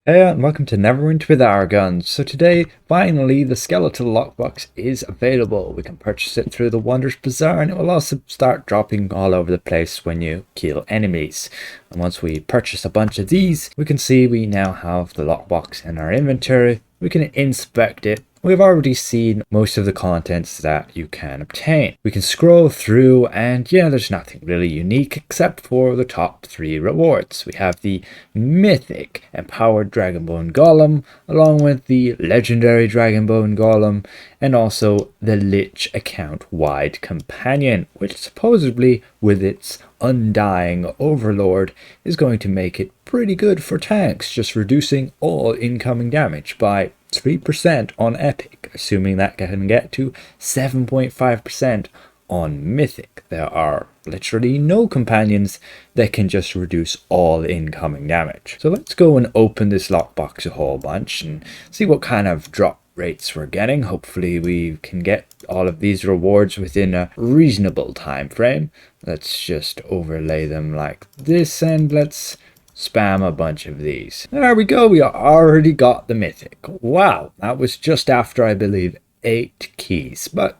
Hey, and welcome to Neverwinter with our guns. So today, finally, the skeletal lockbox is available. We can purchase it through the Wonders Bazaar, and it will also start dropping all over the place when you kill enemies. And once we purchase a bunch of these, we can see we now have the lockbox in our inventory. We can inspect it. We've already seen most of the contents that you can obtain. We can scroll through and yeah, there's nothing really unique except for the top 3 rewards. We have the mythic empowered Dragonbone Golem along with the legendary Dragonbone Golem and also the Lich account wide companion, which supposedly with its undying overlord is going to make it pretty good for tanks, just reducing all incoming damage by 3% on epic, assuming that can get to 7.5% on mythic. There are literally no companions that can just reduce all incoming damage. So let's go and open this lockbox a whole bunch and see what kind of drop rates we're getting. Hopefully we can get all of these rewards within a reasonable time frame. Let's just overlay them like this and let's spam a bunch of these. There we go, we already got the mythic. Wow, that was just after I believe 8 keys, but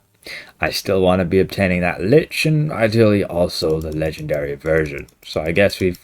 I still want to be obtaining that Lich and ideally also the legendary version. So I guess we've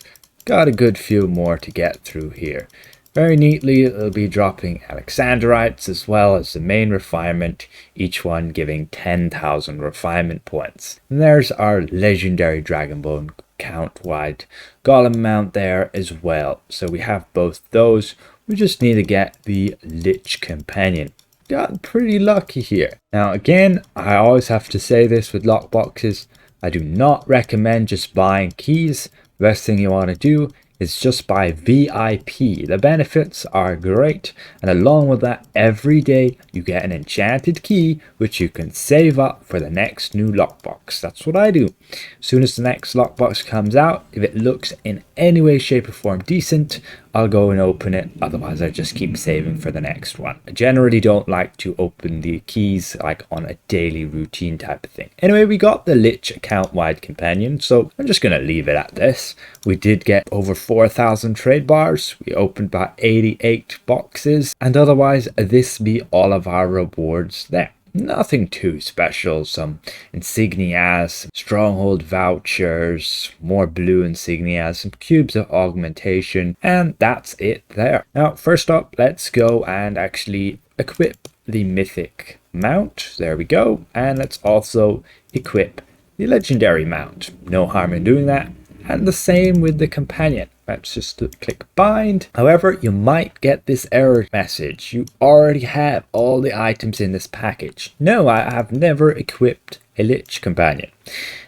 got a good few more to get through here. Very neatly, it'll be dropping Alexandrites as well as the main refinement, each one giving 10,000 refinement points. And there's our legendary Dragonbone count-wide golem mount there as well. So we have both those. We just need to get the Lich companion. Got pretty lucky here. Now again, I always have to say this with lockboxes. I do not recommend just buying keys. The best thing you want to do is just buy VIP. The benefits are great, and along with that, every day you get an enchanted key which you can save up for the next new lockbox. That's what I do. As soon as the next lockbox comes out, if it looks in any way, shape or form decent, I'll go and open it. Otherwise I just keep saving for the next one. I generally don't like to open the keys like on a daily routine type of thing. Anyway, we got the Lich account wide companion, so I'm just gonna leave it at this. We did get over 4,000 trade bars. We opened about 88 boxes, and otherwise this be all of our rewards there. Nothing too special, some insignias, stronghold vouchers, more blue insignias, some cubes of augmentation, and that's it there. Now first up, let's go and actually equip the mythic mount. There we go. And let's also equip the legendary mount. No harm in doing that. And the same with the companion. Let's just click bind. However, you might get this error message. You already have all the items in this package. No, I have never equipped a Lich companion.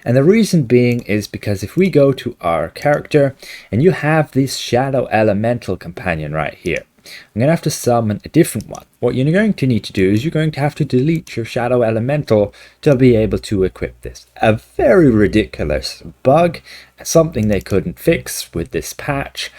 And the reason being is because if we go to our character and you have this shadow elemental companion right here, I'm going to have to summon a different one. What you're going to need to do is you're going to have to delete your shadow elemental to be able to equip this. A very ridiculous bug, something they couldn't fix with this patch.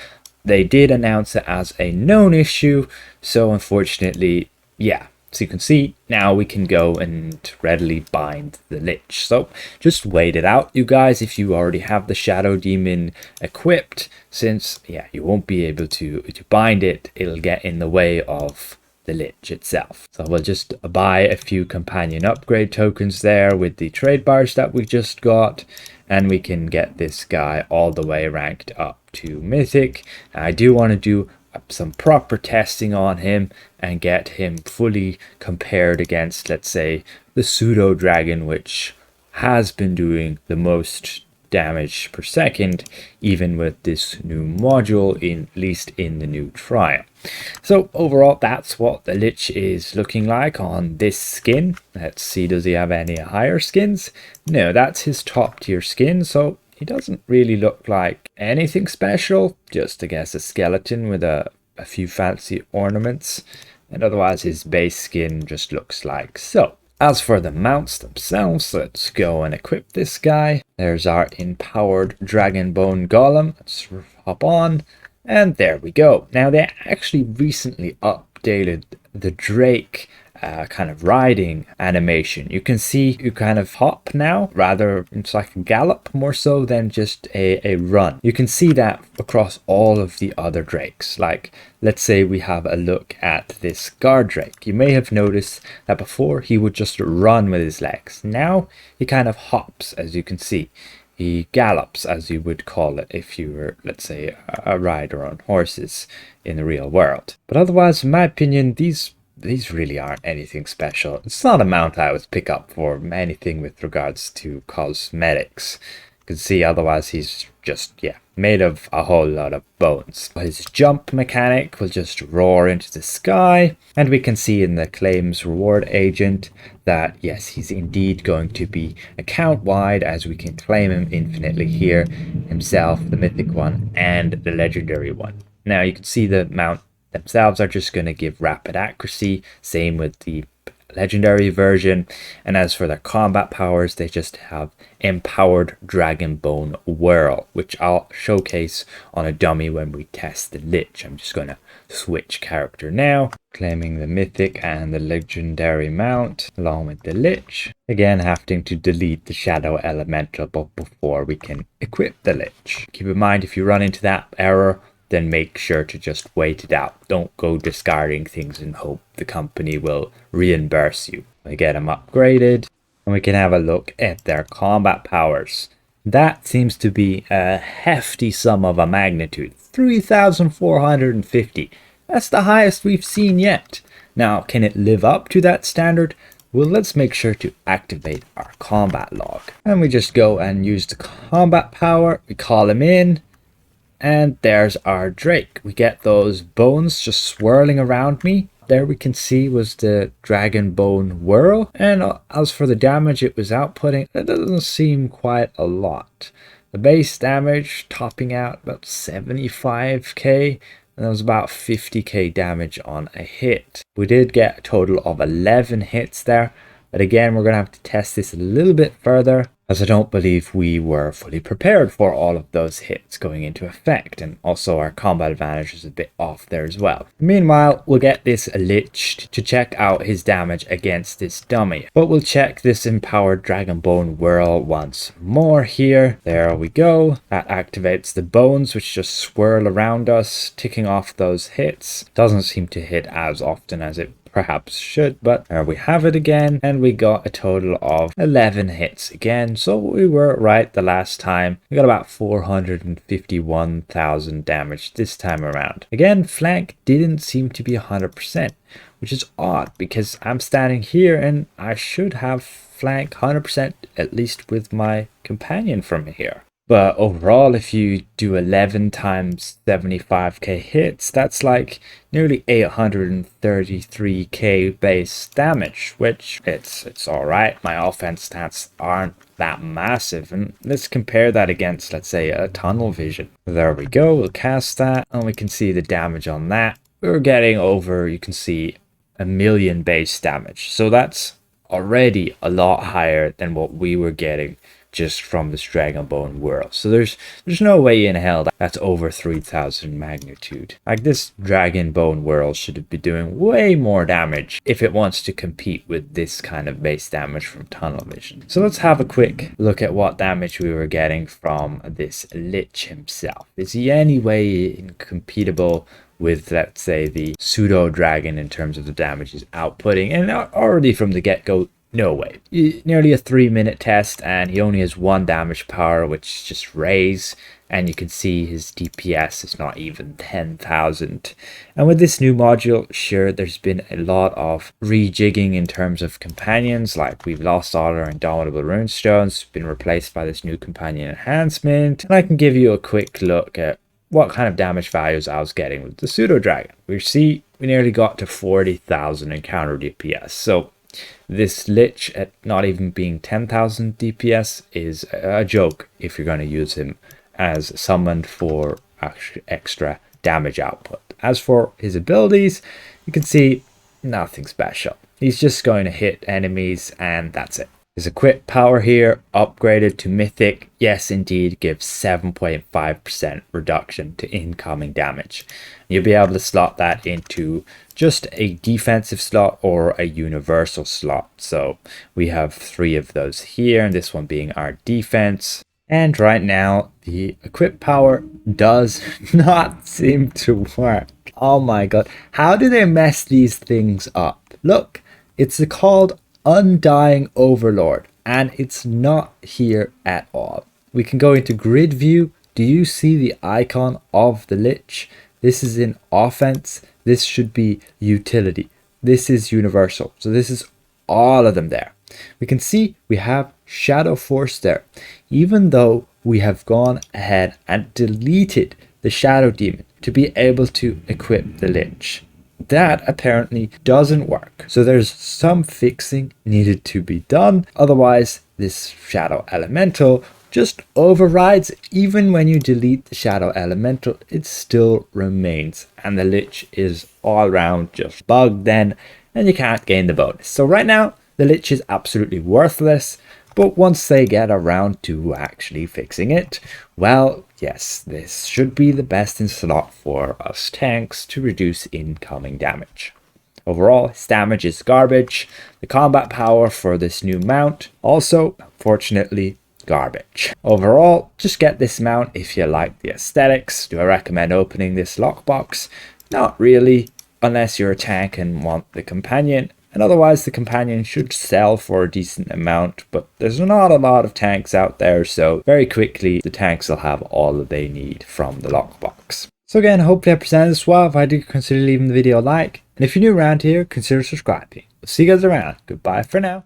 They did announce it as a known issue, so unfortunately, yeah. So you can see now we can go and readily bind the Lich. So just wait it out, you guys, if you already have the Shadow Demon equipped, since yeah, you won't be able to bind it. It'll get in the way of the Lich itself. So we'll just buy a few companion upgrade tokens there with the trade bars that we just got, and we can get this guy all the way ranked up to mythic. And I do want to do some proper testing on him and get him fully compared against, let's say, the pseudo dragon, which has been doing the most damage per second, even with this new module, at least in the new trial. So overall, that's what the Lich is looking like on this skin. Let's see, does he have any higher skins? No, that's his top tier skin, so he doesn't really look like anything special, just I guess a skeleton with a few fancy ornaments, and otherwise his base skin just looks like so. As for the mounts themselves, let's go and equip this guy. There's our empowered Dragonbone Golem. Let's hop on, and there we go. Now they actually recently updated the Drake kind of riding animation. You can see you kind of hop now, rather it's like a gallop more so than just a run. You can see that across all of the other drakes. Like, let's say we have a look at this guard drake. You may have noticed that before he would just run with his legs. Now he kind of hops, as you can see. He gallops, as you would call it if you were, let's say, a rider on horses in the real world. But otherwise, in my opinion, these really aren't anything special. It's not a mount I would pick up for anything with regards to cosmetics. You can see otherwise he's just, yeah, made of a whole lot of bones. His jump mechanic will just roar into the sky, and we can see in the claims reward agent that yes, he's indeed going to be account wide, as we can claim him infinitely here, himself, the mythic one, and the legendary one. Now you can see the mount themselves are just going to give rapid accuracy, same with the legendary version. And as for their combat powers, they just have empowered Dragonbone whirl, which I'll showcase on a dummy when we test the Lich. I'm just going to switch character now, claiming the mythic and the legendary mount along with the Lich. Again, having to delete the shadow elemental before we can equip the Lich. Keep in mind, if you run into that error, then make sure to just wait it out. Don't go discarding things and hope the company will reimburse you. We get them upgraded, and we can have a look at their combat powers. That seems to be a hefty sum of a magnitude, 3,450. That's the highest we've seen yet. Now, can it live up to that standard? Well, let's make sure to activate our combat log. And we just go and use the combat power. We call him in. And there's our drake. We get those bones just swirling around me. There we can see was the Dragonbone whirl. And as for the damage it was outputting, it doesn't seem quite a lot. The base damage topping out about 75k. And that was about 50k damage on a hit. We did get a total of 11 hits there. But again, we're going to have to test this a little bit further, as I don't believe we were fully prepared for all of those hits going into effect, and also our combat advantage is a bit off there as well. Meanwhile, we'll get this Lich to check out his damage against this dummy, but we'll check this empowered Dragonbone whirl once more here. There we go. That activates the bones, which just swirl around us, ticking off those hits. Doesn't seem to hit as often as it perhaps should, but there we have it again, and we got a total of 11 hits again, so we were right the last time. We got about 451,000 damage this time around. Again, flank didn't seem to be 100%, which is odd because I'm standing here and I should have flank 100% at least with my companion from here. But overall, if you do 11 times 75k hits, that's like nearly 833k base damage, which it's alright. My offense stats aren't that massive. And let's compare that against, let's say, a tunnel vision. There we go, we'll cast that, and we can see the damage on that. We're getting over, you can see, 1,000,000 base damage. So that's already a lot higher than what we were getting just from this Dragonbone world. So there's no way in hell that's over 3,000 magnitude. Like, this Dragonbone world should be doing way more damage if it wants to compete with this kind of base damage from tunnel vision. So let's have a quick look at what damage we were getting from this Lich himself. Is he any way incompatible with, let's say, the pseudo dragon in terms of the damage he's outputting? And already from the get-go, no way. Nearly a 3-minute test, and he only has 1 damage power, which is just raise, and you can see his DPS is not even 10,000. And with this new module, sure, there's been a lot of rejigging in terms of companions, like we've lost all our indomitable runestones, been replaced by this new companion enhancement, and I can give you a quick look at what kind of damage values I was getting with the pseudo dragon. We see we nearly got to 40,000 encounter DPS, so this Lich at not even being 10,000 DPS is a joke if you're going to use him as summoned for extra damage output. As for his abilities, you can see nothing special. He's just going to hit enemies and that's it. His equip power here, upgraded to mythic, yes indeed, gives 7.5% reduction to incoming damage. You'll be able to slot that into just a defensive slot or a universal slot. So we have 3 of those here, and this one being our defense. And right now, the equip power does not seem to work. Oh my god, how do they mess these things up? Look, it's called Undying Overlord, and it's not here at all. We can go into grid view. Do you see the icon of the Lich? This is in offense. This should be utility. This is universal. So this is all of them there. We can see we have Shadow Force there, even though we have gone ahead and deleted the Shadow Demon to be able to equip the Lich. That apparently doesn't work. So there's some fixing needed to be done. Otherwise, this Shadow Elemental just overrides. Even when you delete the Shadow Elemental, it still remains. And the Lich is all around just bugged then, and you can't gain the bonus. So right now, the Lich is absolutely worthless. But once they get around to actually fixing it, well, yes, this should be the best in slot for us tanks to reduce incoming damage. Overall, his damage is garbage. The combat power for this new mount, also, unfortunately, garbage. Overall, just get this mount if you like the aesthetics. Do I recommend opening this lockbox? Not really, unless you're a tank and want the companion. And otherwise, the companion should sell for a decent amount, but there's not a lot of tanks out there, so very quickly the tanks will have all that they need from the lockbox. So again, hopefully I presented this well. If I do, consider leaving the video a like, and if you're new around here, consider subscribing. We'll see you guys around. Goodbye for now.